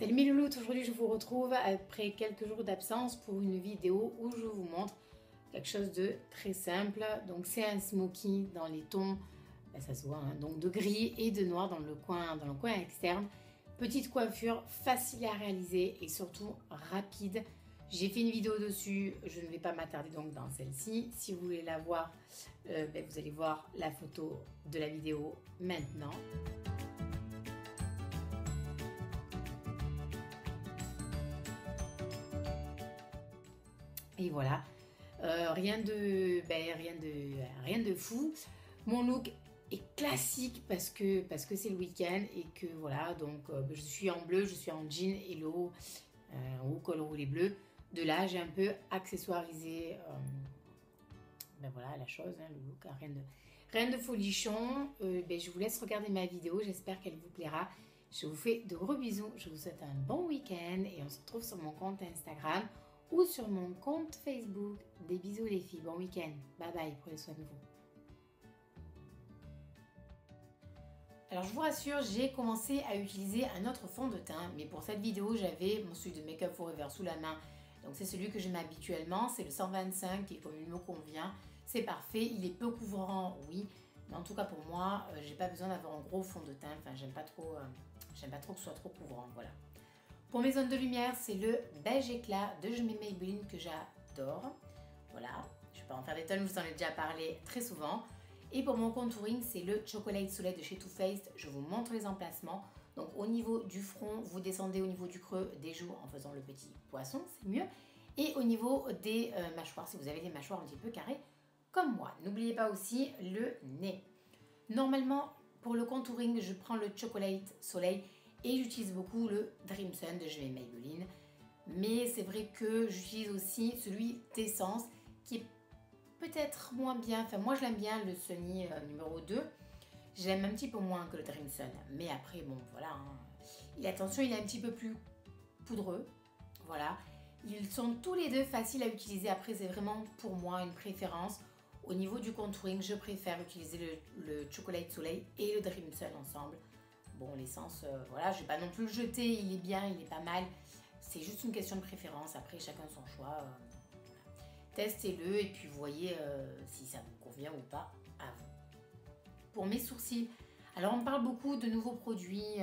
Salut mes loulous, aujourd'hui je vous retrouve après quelques jours d'absence pour une vidéo où je vous montre quelque chose de très simple. Donc c'est un smoky dans les tons, ça se voit, hein, donc de gris et de noir dans le coin externe. Petite coiffure, facile à réaliser et surtout rapide. J'ai fait une vidéo dessus, je ne vais pas m'attarder donc dans celle-ci. Si vous voulez la voir, vous allez voir la photo de la vidéo maintenant. Et voilà, rien de fou. Mon look est classique parce que c'est le week-end et que voilà, donc je suis en bleu, je suis en jean hello ou col roulé bleu. De là, j'ai un peu accessoirisé voilà la chose, hein, le look, rien de folichon. Je vous laisse regarder ma vidéo, j'espère qu'elle vous plaira. Je vous fais de gros bisous, je vous souhaite un bon week-end et on se retrouve sur mon compte Instagram ou sur mon compte Facebook. Des bisous les filles, bon week-end, bye bye, prenez soin de vous. Alors je vous rassure, j'ai commencé à utiliser un autre fond de teint, mais pour cette vidéo j'avais mon celui de Make Up Forever sous la main. Donc c'est celui que je mets habituellement, c'est le 125 qui comme il me convient, c'est parfait, il est peu couvrant, oui, mais en tout cas pour moi, j'ai pas besoin d'avoir un gros fond de teint, enfin j'aime pas trop que ce soit trop couvrant, voilà. Pour mes zones de lumière, c'est le beige éclat de Je m'aime Maybelline que j'adore. Voilà, je ne vais pas en faire des tonnes, je vous en ai déjà parlé très souvent. Et pour mon contouring, c'est le Chocolate Soleil de chez Too Faced. Je vous montre les emplacements. Donc au niveau du front, vous descendez au niveau du creux des joues en faisant le petit poisson, c'est mieux. Et au niveau des mâchoires, si vous avez des mâchoires un petit peu carrées comme moi. N'oubliez pas aussi le nez. Normalement, pour le contouring, je prends le Chocolate Soleil et j'utilise beaucoup le Dream Sun de Je m'aime Maybelline. Mais c'est vrai que j'utilise aussi celui d'Essence qui est peut-être moins bien. Enfin, moi je l'aime bien, le Sunny numéro 2. Je l'aime un petit peu moins que le Dream Sun. Mais après, bon, voilà. Hein. Attention, il est un petit peu plus poudreux. Voilà. Ils sont tous les deux faciles à utiliser. Après, c'est vraiment pour moi une préférence. Au niveau du contouring, je préfère utiliser le Chocolate Soleil et le Dream Sun ensemble. Bon, l'essence, voilà, je ne vais pas non plus le jeter, il est bien, il est pas mal. C'est juste une question de préférence, après chacun son choix. Voilà. Testez-le et puis voyez si ça vous convient ou pas à vous. Pour mes sourcils, alors on parle beaucoup de nouveaux produits,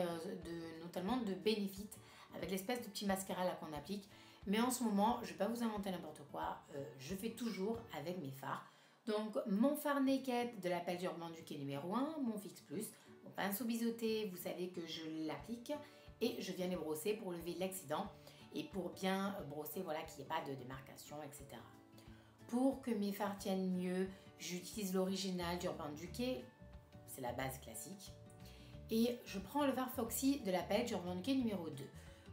notamment de Benefit, avec l'espèce de petit mascara là qu'on applique. Mais en ce moment, je ne vais pas vous inventer n'importe quoi, je fais toujours avec mes fards. Donc mon fard Naked de la palette Urban Decay numéro 1, mon Fix Plus, mon pinceau biseauté, vous savez que je l'applique et je viens les brosser pour lever l'accident et pour bien brosser, voilà, qu'il n'y ait pas de démarcation, etc. Pour que mes fards tiennent mieux, j'utilise l'original d'Urban Decay, c'est la base classique. Et je prends le fard Foxy de la palette Urban Decay numéro 2.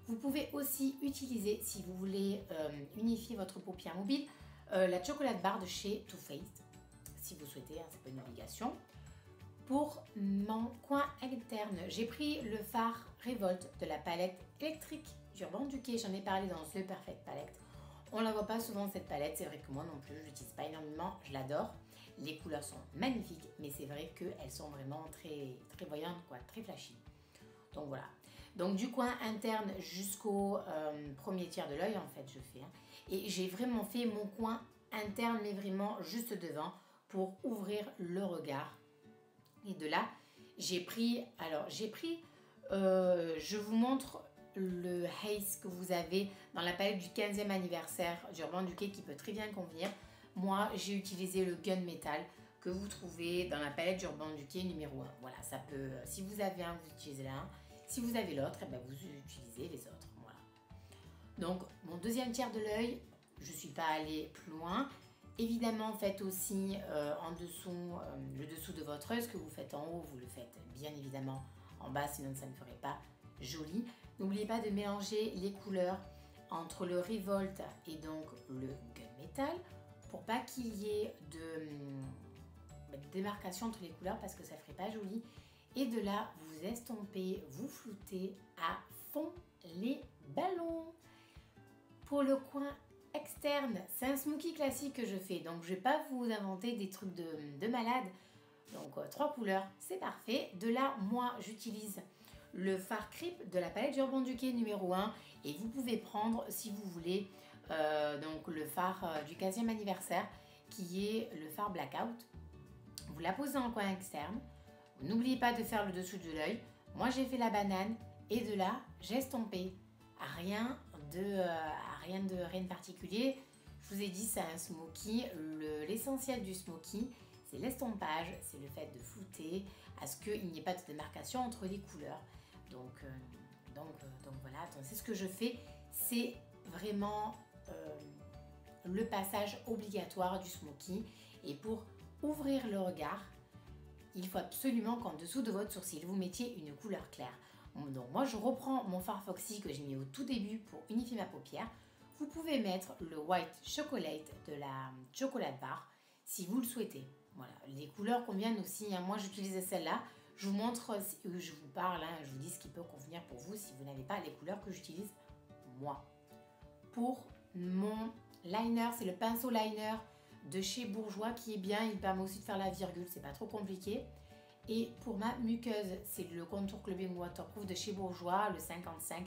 Vous pouvez aussi utiliser, si vous voulez unifier votre paupière mobile, la Chocolate Bar de chez Too Faced, si vous souhaitez, hein, c'est pas une obligation. Pour mon coin interne, j'ai pris le fard Revolt de la palette électrique d'Urban Decay. J'en ai parlé dans The Perfect Palette. On la voit pas souvent cette palette, c'est vrai que moi non plus, je l'utilise pas énormément, je l'adore. Les couleurs sont magnifiques, mais c'est vrai qu'elles sont vraiment très, très voyantes, quoi, très flashy. Donc voilà. Donc du coin interne jusqu'au premier tiers de l'œil, en fait, je fais. Hein. Et j'ai vraiment fait mon coin interne, mais vraiment juste devant, pour ouvrir le regard. Et de là, j'ai pris, je vous montre le Haze que vous avez dans la palette du 15e anniversaire d'Urban Decay qui peut très bien convenir. Moi, j'ai utilisé le Gunmetal que vous trouvez dans la palette d'Urban Decay numéro 1. Voilà, ça peut, si vous avez un, vous utilisez l'un. Si vous avez l'autre, eh ben vous utilisez les autres. Voilà. Donc, mon deuxième tiers de l'œil, je ne suis pas allée plus loin. Évidemment, faites aussi en dessous, le dessous de votre œil. Ce que vous faites en haut, vous le faites bien évidemment en bas, sinon ça ne ferait pas joli. N'oubliez pas de mélanger les couleurs entre le Revolt et donc le Gunmetal pour pas qu'il y ait de démarcation entre les couleurs parce que ça ne ferait pas joli. Et de là, vous estompez, vous floutez à fond les ballons. Pour le coin externe, c'est un smoky classique que je fais, donc je ne vais pas vous inventer des trucs de malade. Donc 3 couleurs, c'est parfait. De là, moi, j'utilise le fard creep de la palette Urban Decay numéro 1 et vous pouvez prendre si vous voulez donc le fard du 15e anniversaire qui est le fard Blackout. Vous la posez en coin externe, n'oubliez pas de faire le dessous de l'œil. Moi j'ai fait la banane et de là j'ai estompé. Rien de particulier. Je vous ai dit c'est un smoky. L'essentiel du smoky c'est l'estompage, c'est le fait de flouter à ce qu'il n'y ait pas de démarcation entre les couleurs. Donc voilà, c'est ce que je fais. C'est vraiment le passage obligatoire du smoky. Et pour ouvrir le regard, il faut absolument qu'en dessous de votre sourcil, vous mettiez une couleur claire. Donc moi, je reprends mon fard Foxy que j'ai mis au tout début pour unifier ma paupière. Vous pouvez mettre le White Chocolate de la Chocolate Bar si vous le souhaitez. Voilà, les couleurs conviennent aussi. Hein. Moi, j'utilisais celle-là. Je vous montre, je vous parle, hein, je vous dis ce qui peut convenir pour vous si vous n'avez pas les couleurs que j'utilise moi. Pour mon liner, c'est le pinceau liner de chez Bourjois qui est bien. Il permet aussi de faire la virgule, c'est pas trop compliqué. Et pour ma muqueuse, c'est le contour clubbing waterproof de chez Bourjois, le 55.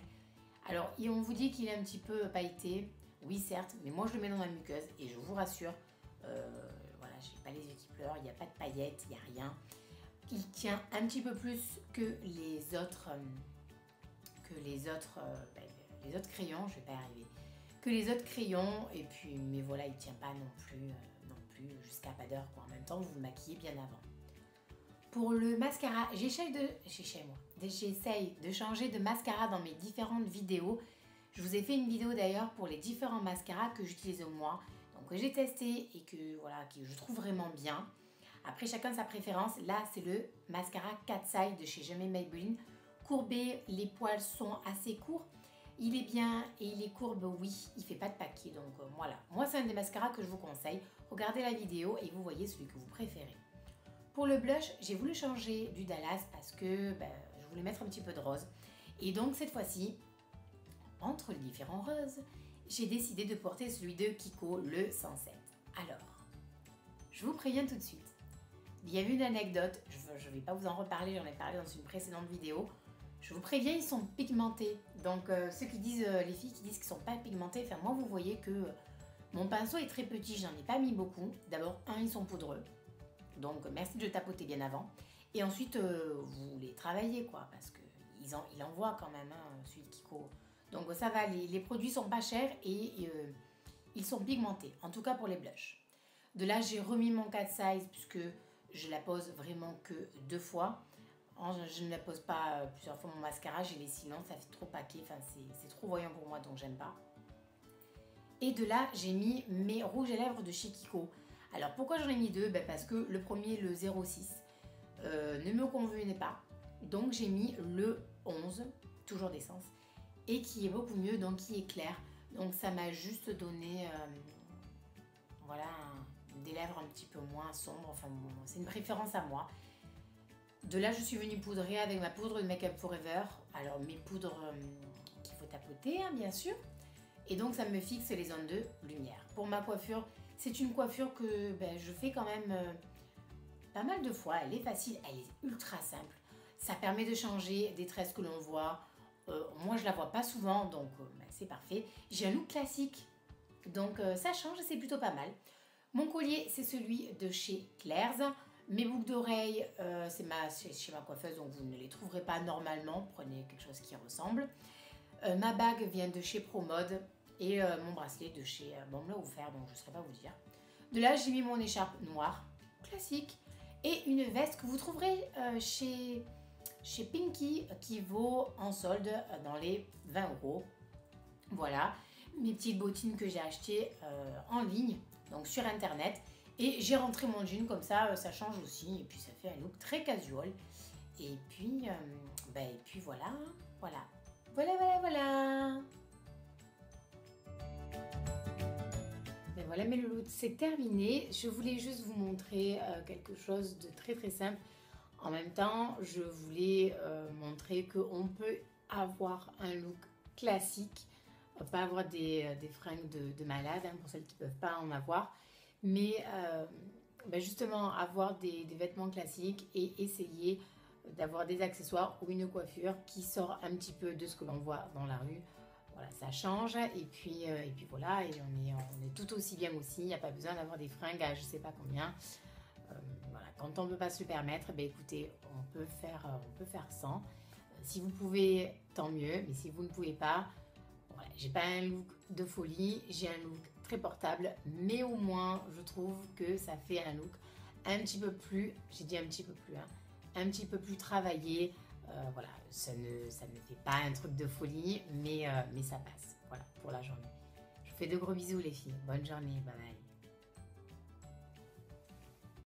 Alors, on vous dit qu'il est un petit peu pailleté. Oui, certes, mais moi je le mets dans ma muqueuse et je vous rassure, voilà, j'ai pas les yeux qui pleurent, il n'y a pas de paillettes, il n'y a rien. Il tient un petit peu plus que les autres crayons, je vais pas y arriver. Que les autres crayons, et puis, mais voilà, il tient pas non plus jusqu'à pas d'heure, quoi. En même temps, vous vous maquillez bien avant. Pour le mascara, j'essaye de changer de mascara dans mes différentes vidéos. Je vous ai fait une vidéo d'ailleurs pour les différents mascaras que j'utilise moi, donc que j'ai testé et que je trouve vraiment bien. Après, chacun sa préférence. Là, c'est le mascara Cat's Eye de chez Jamais Maybelline. Courbé, les poils sont assez courts. Il est bien et il est courbe, oui, il fait pas de paquet. Donc voilà, moi c'est un des mascaras que je vous conseille. Regardez la vidéo et vous voyez celui que vous préférez. Pour le blush, j'ai voulu changer du Dallas parce que je voulais mettre un petit peu de rose. Et donc cette fois-ci, entre les différents roses, j'ai décidé de porter celui de Kiko, le 107. Alors, je vous préviens tout de suite. Il y a eu une anecdote, je ne vais pas vous en reparler, j'en ai parlé dans une précédente vidéo. Je vous préviens, ils sont pigmentés. Donc ceux qui disent, les filles qui disent qu'ils ne sont pas pigmentés, enfin moi vous voyez que mon pinceau est très petit, j'en ai pas mis beaucoup. D'abord, ils sont poudreux. Donc merci de tapoter bien avant. Et ensuite, vous les travaillez quoi, parce qu'il envoie quand même, hein, celui de Kiko. Donc ça va, les produits sont pas chers et ils sont pigmentés, en tout cas pour les blushs. De là, j'ai remis mon Cat Size puisque je la pose vraiment que 2 fois. Je ne la pose pas plusieurs fois mon mascara, j'ai les silences, ça fait trop paquet, enfin c'est trop voyant pour moi donc j'aime pas. Et de là, j'ai mis mes rouges à lèvres de chez Kiko. Alors pourquoi j'en ai mis 2 ? Parce que le premier, le 06, ne me convenait pas. Donc j'ai mis le 11, toujours d'essence, et qui est beaucoup mieux, donc qui est clair. Donc ça m'a juste donné voilà, des lèvres un petit peu moins sombres, enfin bon, c'est une préférence à moi. De là, je suis venue poudrer avec ma poudre de Make Up Forever. Alors mes poudres qu'il faut tapoter, hein, bien sûr. Et donc ça me fixe les zones de lumière. Pour ma coiffure, c'est une coiffure que je fais quand même pas mal de fois. Elle est facile, elle est ultra simple. Ça permet de changer des tresses que l'on voit. Moi, je la vois pas souvent, donc c'est parfait. J'ai un look classique, donc ça change et c'est plutôt pas mal. Mon collier, c'est celui de chez Claire's. Mes boucles d'oreilles, c'est chez ma coiffeuse, donc vous ne les trouverez pas normalement. Prenez quelque chose qui ressemble. Ma bague vient de chez ProMode et mon bracelet de chez... on me l'a offert, donc je ne saurais pas vous dire. De là, j'ai mis mon écharpe noire, classique, et une veste que vous trouverez chez Pinky, qui vaut en solde dans les 20 €. Voilà, mes petites bottines que j'ai achetées en ligne, donc sur internet. Et j'ai rentré mon jean comme ça, ça change aussi, et puis ça fait un look très casual. Et puis voilà. Ben voilà, mes loulous, c'est terminé. Je voulais juste vous montrer quelque chose de très très simple. En même temps, je voulais montrer qu'on peut avoir un look classique, pas avoir des fringues de malade, hein, pour celles qui ne peuvent pas en avoir, mais justement avoir des vêtements classiques et essayer d'avoir des accessoires ou une coiffure qui sort un petit peu de ce que l'on voit dans la rue. Voilà, ça change et puis voilà, et on est tout aussi bien aussi. Il n'y a pas besoin d'avoir des fringues à je sais pas combien. Voilà, quand on ne peut pas se le permettre, ben écoutez, on peut faire sans. Si vous pouvez, tant mieux, mais si vous ne pouvez pas, voilà, j'ai pas un look de folie, j'ai un look très portable, mais au moins je trouve que ça fait un look un petit peu plus, j'ai dit un petit peu plus, hein, un petit peu plus travaillé. Voilà, ça ne fait pas un truc de folie, mais ça passe. Voilà, pour la journée. Je vous fais de gros bisous les filles. Bonne journée, bye bye.